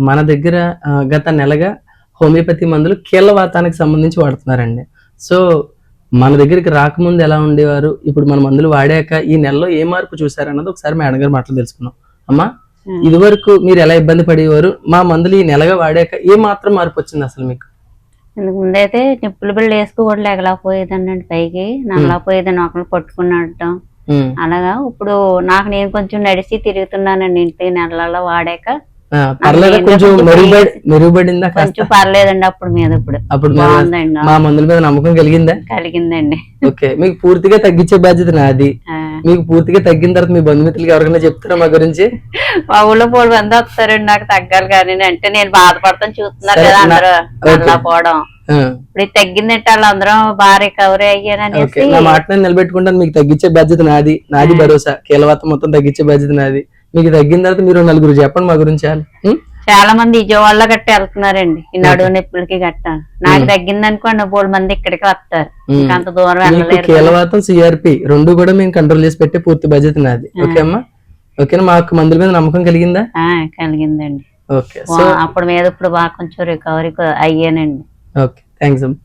మన దగ్గర గత నెలగా హోమియోపతి మందులు కీళ్ళవాతానికి సంబంధించి వాడుతున్నారండి. సో మన దగ్గరికి రాకముందు ఎలా ఉండేవారు, ఇప్పుడు మన మందులు వాడాక ఈ నెలలో ఏ మార్పు చూసారన్నది ఒకసారి మేడం గారి మాటలు తెలుసుకున్నాం. అమ్మా, ఇది వరకు మీరు ఎలా ఇబ్బంది పడేవారు, మా మందులు ఈ నెలగా వాడాక ఏ మాత్రం మార్పు వచ్చింది అసలు మీకు? ముందైతే నిప్పులు బిళ్ళ వేసుకోవడం లేకలేకపోయేదండి, పైకి నల్లపోయేదని ఒకళ్ళు పట్టుకున్నట్టు అలాగా. ఇప్పుడు నేను కొంచెం నడిచి తిరుగుతున్నానండి ఇంటి నెలలో వాడాక. కొంచెం పర్లేదండి. అప్పుడు బాగుందండి. మా మందుల మీద నమ్మకం కలిగిందండి. ఓకే, మీకు పూర్తిగా తగ్గించే బాధ్యత నాది. మీకు పూర్తిగా తగ్గిన తర్వాత మీ బంధుమిత్రులకి ఎవరికైనా చెప్తారా మా గురించి? మా ఊళ్ళో 3 మంది వస్తారండి నాకు తగ్గాలి కానీ, అంటే నేను బాధపడతాను చూస్తున్నారు కదా అందరూ అలా పోవడం. ఇప్పుడు తగ్గిందంటే వాళ్ళందరం బాగా రికవరీ అయ్యాననేసి నా మాట నేను నిలబెట్టుకుంటాను. మీకు తగ్గించే బాధ్యత నాది భరోసా. కీలవాతం మొత్తం తగ్గించే బాధ్యత నాది. మీకు తగ్గిన తర్వాత మీరు నలుగురు చెప్పండి మా గురించి. చాలా మంది విజయవాడలో గట్ట వెళ్తున్నారండి ఈ నడువు నొప్పులకి గట్ట. నాకు తగ్గింది అనుకోండి 3 మంది ఇక్కడికి వస్తారు. అంత దూరం వెళ్ళలేరు. కీలవాతం సిఆర్పి 2 కూడా మేము కంట్రోల్ చేసి పెట్టే పూర్తి బాధ్యత నాది. ఓకే అమ్మా, ఓకేనా? మాకు మందుల మీద నమ్మకం కలిగిందా? కలిగిందండి. ఓకే, అప్పుడు మీద ఇప్పుడు బాగా కొంచెం రికవరీ అయ్యానండి. ఓకే, థ్యాంక్స్ అమ్మా.